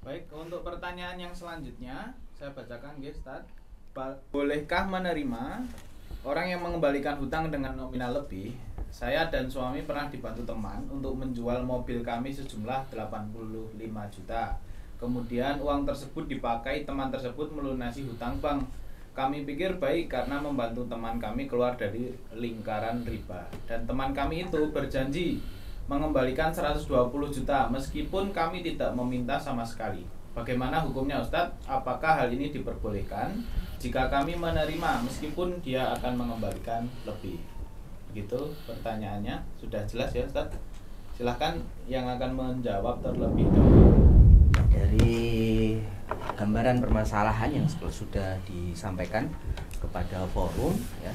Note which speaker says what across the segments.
Speaker 1: Baik, untuk pertanyaan yang selanjutnya saya bacakan guys, Ustaz. Bolehkah menerima orang yang mengembalikan hutang dengan nominal lebih? Saya dan suami pernah dibantu teman untuk menjual mobil kami sejumlah 85 juta. Kemudian uang tersebut dipakai teman tersebut melunasi hutang bank. Kami pikir baik karena membantu teman kami keluar dari lingkaran riba. Dan teman kami itu berjanji mengembalikan 120 juta meskipun kami tidak meminta sama sekali. Bagaimana hukumnya Ustadz? Apakah hal ini diperbolehkan jika kami menerima meskipun dia akan mengembalikan lebih? Begitu pertanyaannya. Sudah jelas ya Ustadz? Silahkan yang akan menjawab terlebih dahulu.
Speaker 2: Dari gambaran permasalahan yang sudah disampaikan kepada forum ya,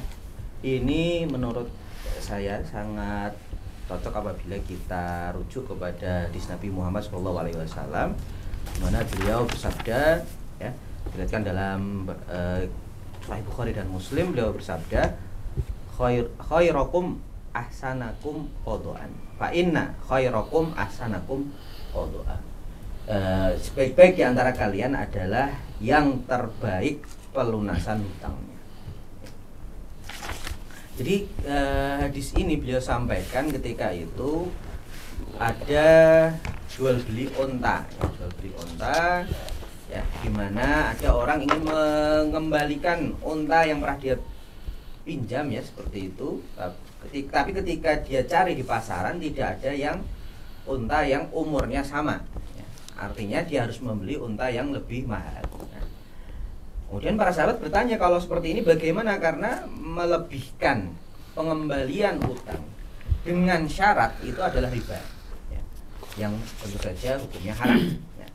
Speaker 2: ini menurut saya sangat cocok apabila kita rujuk kepada hadis Nabi Muhammad SAW, di mana beliau bersabda ya, diriwayatkan dalam Sahih Bukhari dan Muslim, beliau bersabda, khairakum ahsanakum qadaan fa inna khairakum ahsanakum qadaan. Sebaik-baik di antara kalian adalah yang terbaik pelunasan hutangnya. Jadi hadis ini beliau sampaikan ketika itu ada jual beli onta, ya, di mana ada orang ingin mengembalikan onta yang pernah dia pinjam ya, seperti itu. Tapi ketika dia cari di pasaran tidak ada yang onta yang umurnya sama. Artinya dia harus membeli unta yang lebih mahal. Kemudian para sahabat bertanya, kalau seperti ini bagaimana? Karena melebihkan pengembalian utang dengan syarat itu adalah riba ya, yang tentu saja hukumnya haram ya.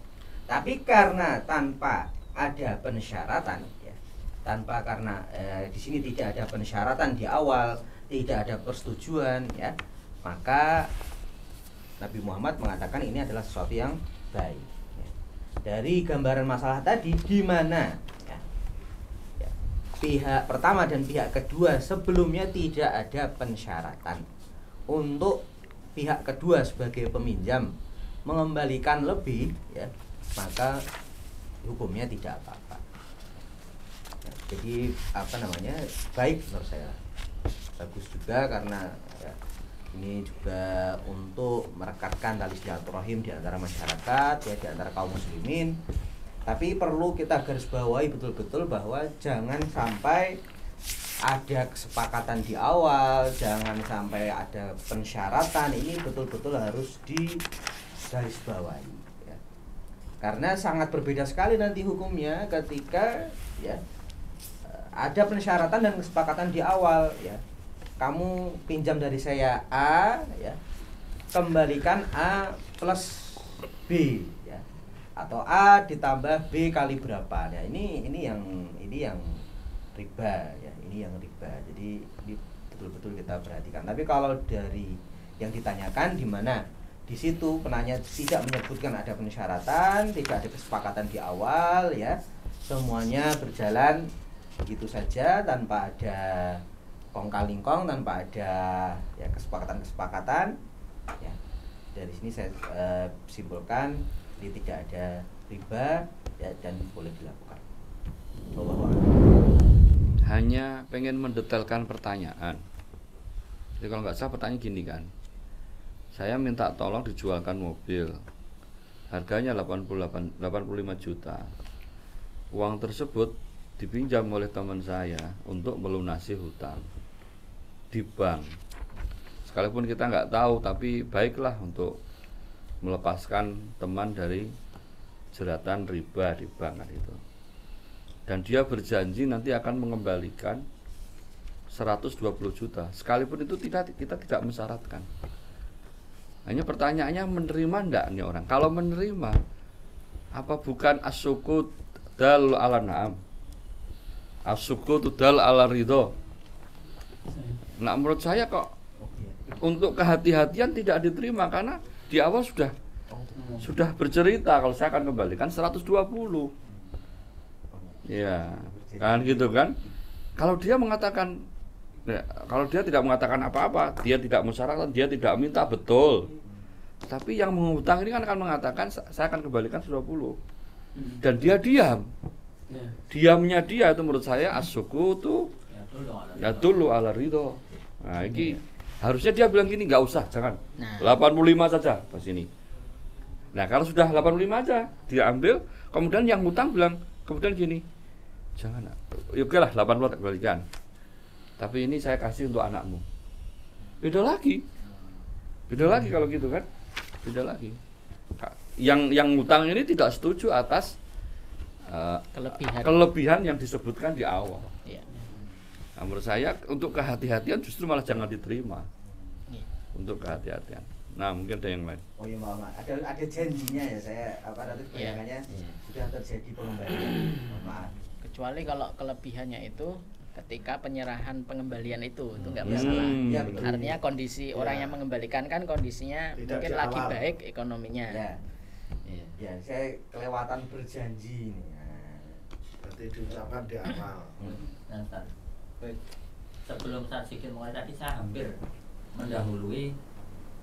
Speaker 2: Tapi karena tanpa ada pensyaratan ya, di sini tidak ada pensyaratan di awal, tidak ada persetujuan ya, maka Nabi Muhammad mengatakan ini adalah sesuatu yang baik ya. Dari gambaran masalah tadi, di mana ya, pihak pertama dan pihak kedua sebelumnya tidak ada pensyaratan untuk pihak kedua sebagai peminjam mengembalikan lebih ya, maka hukumnya tidak apa-apa ya. Jadi baik menurut saya, bagus juga karena ya, ini juga untuk merekatkan tali silaturahim di antara masyarakat ya, di antara kaum muslimin. Tapi perlu kita garis bawahi betul-betul bahwa jangan sampai ada kesepakatan di awal, jangan sampai ada pensyaratan. Ini betul-betul harus di garis bawahi ya. Karena sangat berbeda sekali nanti hukumnya ketika ya ada pensyaratan dan kesepakatan di awal ya. Kamu pinjam dari saya A ya, kembalikan A plus B ya, atau A ditambah B kali berapa. Nah, ini yang riba ya, ini yang riba. Jadi ini betul-betul kita perhatikan. Tapi kalau dari yang ditanyakan di mana di situ penanya tidak menyebutkan ada pensyaratan, tidak ada kesepakatan di awal ya, semuanya berjalan begitu saja tanpa ada kong kali kong, tanpa ada ya kesepakatan ya. Dari sini saya simpulkan ini tidak ada riba ya, dan boleh dilakukan.
Speaker 3: Hanya pengen mendetailkan pertanyaan. Jadi kalau nggak salah pertanyaan gini kan, saya minta tolong dijualkan mobil, harganya 85 juta. Uang tersebut dipinjam oleh teman saya untuk melunasi hutang di bank. Sekalipun kita nggak tahu, tapi baiklah untuk melepaskan teman dari jeratan riba di bank kan itu. Dan dia berjanji nanti akan mengembalikan 120 juta. Sekalipun itu kita tidak mensyaratkan. Hanya pertanyaannya menerima enggak nih orang? Kalau menerima, apa bukan as-sukut dal ala na'am? As-sukut dal ala ridho. Nah, menurut saya kok untuk kehati-hatian tidak diterima karena di awal sudah bercerita kalau saya akan kembalikan 120. Ya, kan gitu kan? Kalau dia mengatakan ya, kalau dia tidak mengatakan apa-apa, dia tidak mensyaratkan, dia tidak minta betul. tapi yang menghutang ini kan akan mengatakan saya akan kembalikan 20. Dan dia diam. Diamnya dia itu menurut saya as-sukutu ya dulu ala ridho. Nah, ini harusnya dia bilang gini, nggak usah, jangan. 85 saja pas ini. Nah, kalau sudah 85 aja dia ambil, kemudian yang hutang bilang kemudian gini, jangan. Ya oke lah 80 tak kembalikan. Tapi ini saya kasih untuk anakmu. Beda lagi kalau gitu kan, beda lagi. Yang hutang ini tidak setuju atas kelebihan yang disebutkan di awal.
Speaker 4: Iya.
Speaker 3: Nah, menurut saya untuk kehati-hatian justru malah jangan diterima.
Speaker 4: Iya.
Speaker 3: Untuk kehati-hatian. Nah, mungkin ada yang lain.
Speaker 2: Oh iya maaf, ada janjinya ya, saya nanti bayangannya sudah terjadi pengembalian. Maaf.
Speaker 4: Kecuali kalau kelebihannya itu ketika penyerahan pengembalian itu nggak masalah.
Speaker 2: Ya, betul.
Speaker 4: Artinya kondisi orang yang mengembalikan kan kondisinya
Speaker 5: Tidak
Speaker 4: mungkin
Speaker 5: di
Speaker 4: lagi
Speaker 5: awal.
Speaker 4: baik ekonominya.
Speaker 2: Ya. Ya, saya kelewatan berjanji ini.
Speaker 5: Berarti diucapkan di awal.
Speaker 6: Nah, Ustaz,
Speaker 1: Baik.
Speaker 6: sebelum saya sedikit mulai tadi saya hampir mendahului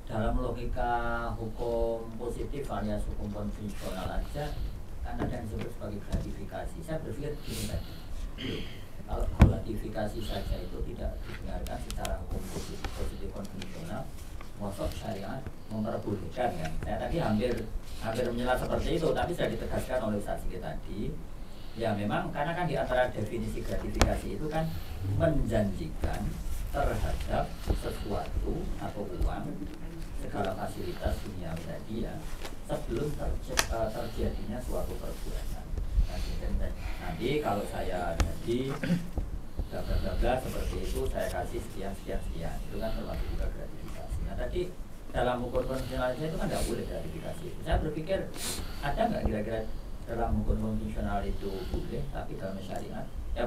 Speaker 6: dalam logika hukum positif alias hukum konvensional aja kan ada yang disebut sebagai gratifikasi. Saya berpikir gini tadi, kalau gratifikasi saja itu tidak didengarkan secara hukum positif konvensional, masuk syariat memperbolehkan kan. Saya tadi hampir menyela seperti itu, tapi sudah ditegaskan oleh Ustaz Sigit tadi. Ya memang karena kan di antara definisi gratifikasi itu kan menjanjikan terhadap sesuatu atau uang, segala fasilitas dunia tadi ya, sebelum terjadinya suatu perbuatan. Nanti kalau saya jadi bla seperti itu, saya kasih sekian, itu kan termasuk juga gratifikasi. Nah tadi dalam hukum konvensional itu kan tidak boleh gratifikasi. Saya berpikir ada nggak kira-kira dalam hukum konvensional itu boleh, tapi dalam syariat ya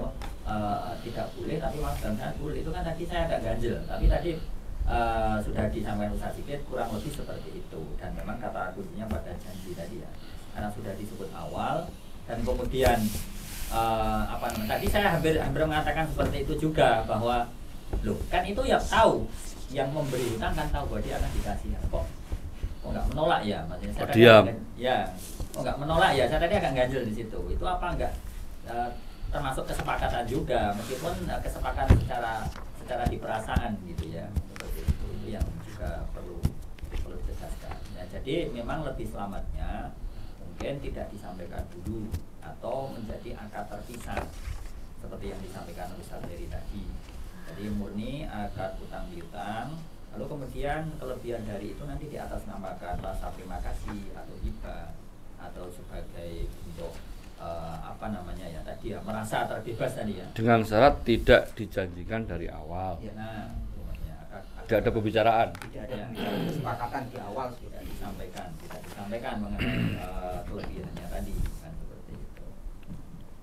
Speaker 6: tidak boleh, tapi malah dalam syariat boleh. Itu kan tadi saya agak ganjel, tapi tadi sudah disampaikan Ustaz Sigit kurang lebih seperti itu. Dan memang kata kuncinya pada janji tadi ya, karena sudah disebut awal dan kemudian tadi saya hampir mengatakan seperti itu juga, bahwa loh kan itu ya tahu yang memberi hutang kan tahu bahwa dia akan dikasih, kok nggak menolak ya, maksudnya saya
Speaker 3: diam.
Speaker 6: Nggak menolak ya, saya tadi agak ganjel di situ. Itu apa enggak termasuk kesepakatan juga, meskipun kesepakatan secara di perasaan gitu ya, seperti itu yang juga perlu ditegaskan. Nah, jadi memang lebih selamatnya mungkin tidak disampaikan dulu atau menjadi akad terpisah seperti yang disampaikan oleh Ustaz Heri tadi. Jadi murni akad utang piutang, lalu kemudian kelebihan dari itu nanti diatasnamakan rasa terima kasih atau hibah atau sebagai bentuk merasa terbebas tadi ya.
Speaker 3: Dengan syarat tidak dijanjikan dari awal.
Speaker 6: Ya, nah,
Speaker 3: Tidak ada pembicaraan.
Speaker 2: Tidak ada kesepakatan di awal,
Speaker 6: tidak disampaikan mengenai kelebihannya tadi kan seperti itu.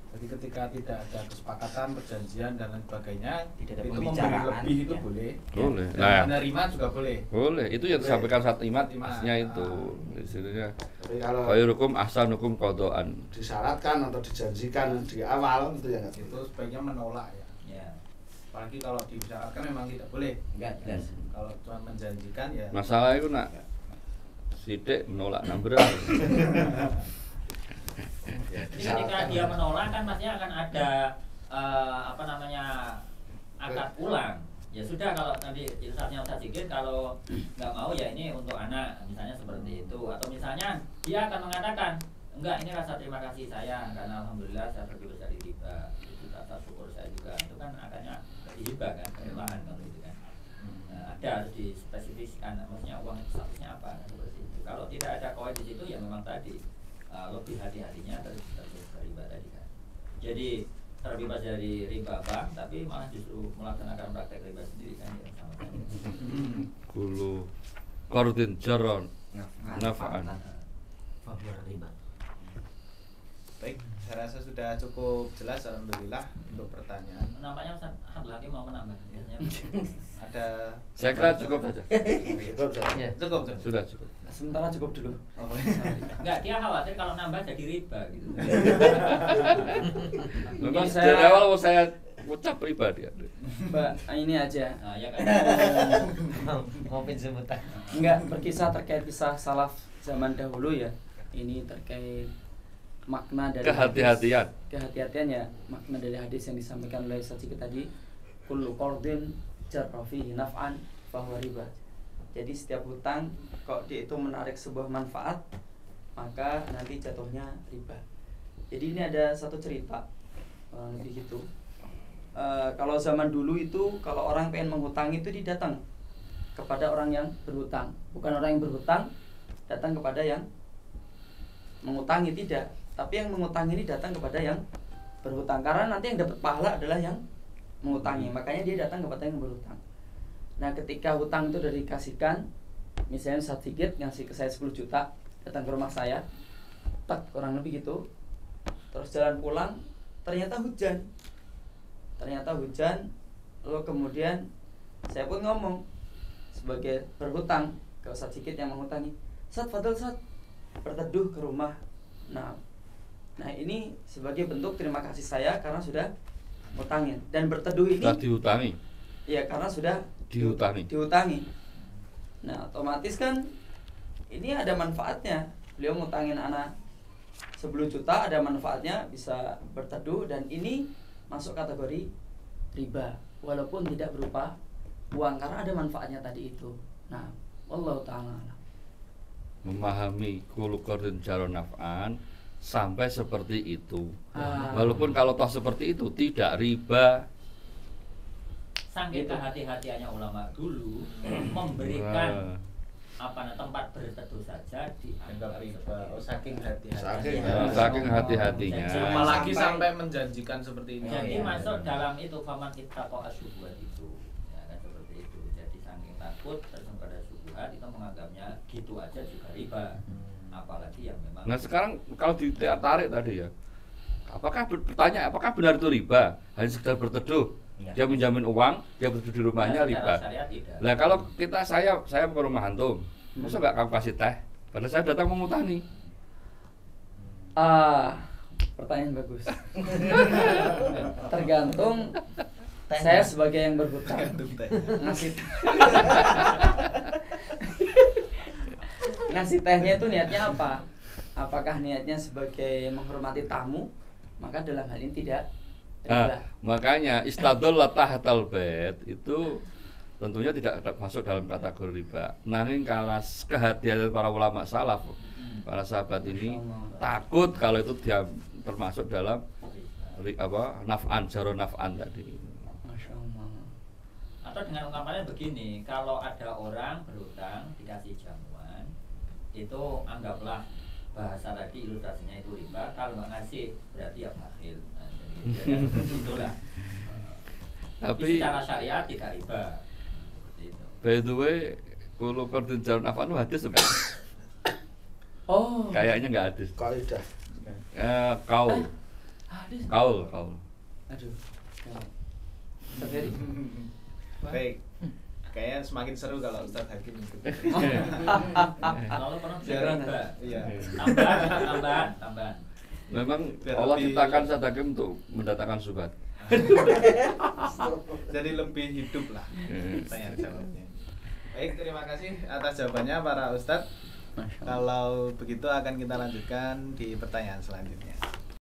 Speaker 1: Jadi ketika tidak ada kesepakatan, perjanjian dan lain sebagainya,
Speaker 2: Tidak ada
Speaker 1: itu memberi
Speaker 2: pembicaraan,
Speaker 1: lebih itu
Speaker 2: ya.
Speaker 1: boleh.
Speaker 3: Boleh.
Speaker 1: Dan
Speaker 3: Nah,
Speaker 1: menerima juga boleh.
Speaker 3: boleh. Itu yang disampaikan saat imat
Speaker 1: Saat imat.
Speaker 3: asnya itu. Istilahnya
Speaker 5: Tapi kalau
Speaker 3: khairukum ahsanukum qadaan.
Speaker 5: disyaratkan atau dijanjikan di awal itu ya nggak
Speaker 1: Itu
Speaker 5: boleh.
Speaker 1: sebaiknya menolak ya.
Speaker 6: Ya.
Speaker 1: Apalagi kalau disyaratkan memang tidak boleh.
Speaker 2: enggak jelas.
Speaker 1: Kalau cuma menjanjikan ya.
Speaker 3: Masalah itu nak sidik menolak number.
Speaker 6: Jadi ketika dia menolak kan pastinya akan ada akad ulang. Ya sudah, kalau nanti saatnya Ustaz Sigit kalau nggak mau ya ini untuk anak misalnya seperti itu, atau misalnya dia akan mengatakan enggak, ini rasa terima kasih saya karena alhamdulillah saya terbebas dari riba, itu rasa syukur saya juga, itu kan akadnya hibah kan, kemewahan kalau itu kan. Nah, ada harus dispesifikkan maksudnya uang statusnya apa kan, seperti itu. Kalau tidak ada koin di situ ya memang tadi lebih hati-hatinya terbebas dari riba tadi kan. Jadi terbebas dari riba bank tapi malah justru melaksanakan praktek riba sendiri kan ya, sama kan.
Speaker 3: Kulu qardin jaron nafa'an.
Speaker 2: Fahuwa riba.
Speaker 1: Baik, saya rasa sudah cukup jelas alhamdulillah untuk pertanyaan.
Speaker 6: Nampaknya Ustaz Abdul Hakim mau menambah biasanya.
Speaker 1: Ada
Speaker 3: Saya kira cukup saja.
Speaker 5: Cukup, Ustaz.
Speaker 2: Ya.
Speaker 1: cukup.
Speaker 3: Sudah cukup.
Speaker 2: Sementara cukup dulu.
Speaker 1: Oh,
Speaker 6: Enggak, dia khawatir kalau nambah jadi riba gitu.
Speaker 3: Memang dari awal mau saya ucap pribadi.
Speaker 7: Mbak, ini aja.
Speaker 6: Nah, ya kan.
Speaker 2: Mau pinjam utang.
Speaker 7: Enggak, berkisah terkait kisah salaf zaman dahulu ya. Ini terkait makna dari
Speaker 3: Kehati-hatian.
Speaker 7: Kehati-hatian ya, makna dari hadis yang disampaikan oleh Ustaz Cikit tadi. Kullu qardin jarra fihi naf'an fahuwa riba. Jadi setiap hutang kok dia itu menarik sebuah manfaat, maka nanti jatuhnya riba. Jadi ini ada satu cerita lebih gitu. Kalau zaman dulu itu kalau orang pengen menghutang itu didatang kepada orang yang berhutang, bukan orang yang berhutang datang kepada yang mengutangi, tidak, tapi yang mengutangi ini datang kepada yang berhutang, karena nanti yang dapat pahala adalah yang mengutangi, makanya dia datang kepada yang berhutang. Nah, ketika hutang itu sudah dikasihkan, misalnya sedikit ngasih ke saya 10 juta, datang ke rumah saya, tak kurang lebih gitu, terus jalan pulang, ternyata hujan, lalu kemudian saya pun ngomong sebagai berhutang ke Ustaz Cikit yang menghutangi, Ustaz, fadal Ustaz, berteduh ke rumah. Nah ini sebagai bentuk terima kasih saya karena sudah ngutangin, dan berteduh ini
Speaker 3: Sudah dihutangi.
Speaker 7: ya karena sudah dihutangi. Nah, otomatis kan ini ada manfaatnya. Beliau ngutangin anak 10 juta, ada manfaatnya, bisa berteduh, dan ini masuk kategori riba walaupun tidak berupa uang karena ada manfaatnya tadi itu. Nah, wallahu ta'ala alam.
Speaker 3: Memahami kullu qardin jarra naf'an sampai seperti itu.
Speaker 7: Ah.
Speaker 3: Walaupun kalau toh seperti itu tidak riba.
Speaker 6: Saking kehati-hatiannya ulama dulu memberikan tempat berteduh saja dianggap riba.
Speaker 1: Oh, saking hati-hati.
Speaker 3: Saking hati-hatinya.
Speaker 1: Apalagi sampai menjanjikan seperti ini.
Speaker 6: Jadi masuk dalam itu faman ittaqa asyubhat itu. Ya kan seperti itu. Jadi saking takut terjun pada syubhat itu menganggapnya gitu aja juga riba. Apalagi yang memang.
Speaker 3: Nah, sekarang kalau ditarik tadi ya. Apakah benar itu riba? Hanya sekedar berteduh.
Speaker 6: Ya.
Speaker 3: Dia menjamin uang, dia berteduh di rumahnya, riba. Nah, kalau saya ke rumah antum, masa nggak kamu kasih teh? Padahal saya datang mengutangi.
Speaker 7: Pertanyaan bagus. Tergantung saya sebagai yang berhutang ngasih tehnya itu niatnya apa? Apakah niatnya sebagai menghormati tamu? Maka dalam hal ini tidak riba.
Speaker 3: Makanya istadalla tahtal bait itu tentunya tidak masuk dalam kategori riba. Nanging kalau kehadiran para ulama salaf, para sahabat ini takut kalau itu dia termasuk dalam naf'an, jaro naf'an tadi.
Speaker 7: Masya Allah.
Speaker 6: Atau dengan ungkapannya begini, kalau ada orang berhutang dikasih jamuan, itu anggaplah bahasa tadi ilustrasinya itu riba. Kalau nggak ngasih berarti ya bakhil. Jadi itulah.
Speaker 3: Tapi
Speaker 6: secara syariat tidak riba.
Speaker 3: By the way, kullu qardin jarra naf'an hadis apa?
Speaker 7: Oh.
Speaker 3: Kayaknya nggak hadis.
Speaker 5: Kaidah.
Speaker 3: Kaul.
Speaker 7: Hadis.
Speaker 3: Kaul.
Speaker 7: Aduh. Ustaz Heri.
Speaker 1: Baik. Kayaknya semakin seru kalau Ustaz Hakim ikut.
Speaker 6: Lalu pernah
Speaker 1: Jarang.
Speaker 6: riba.
Speaker 1: Iya.
Speaker 6: Tambahan.
Speaker 3: Memang
Speaker 1: Biar
Speaker 3: Allah
Speaker 1: lebih-
Speaker 3: ciptakan Ustaz Hakim untuk mendatangkan syubhat.
Speaker 1: Jadi lebih hidup lah tanya jawabnya. Baik, terima kasih atas jawabannya para Ustadz. Kalau begitu akan kita lanjutkan di pertanyaan selanjutnya.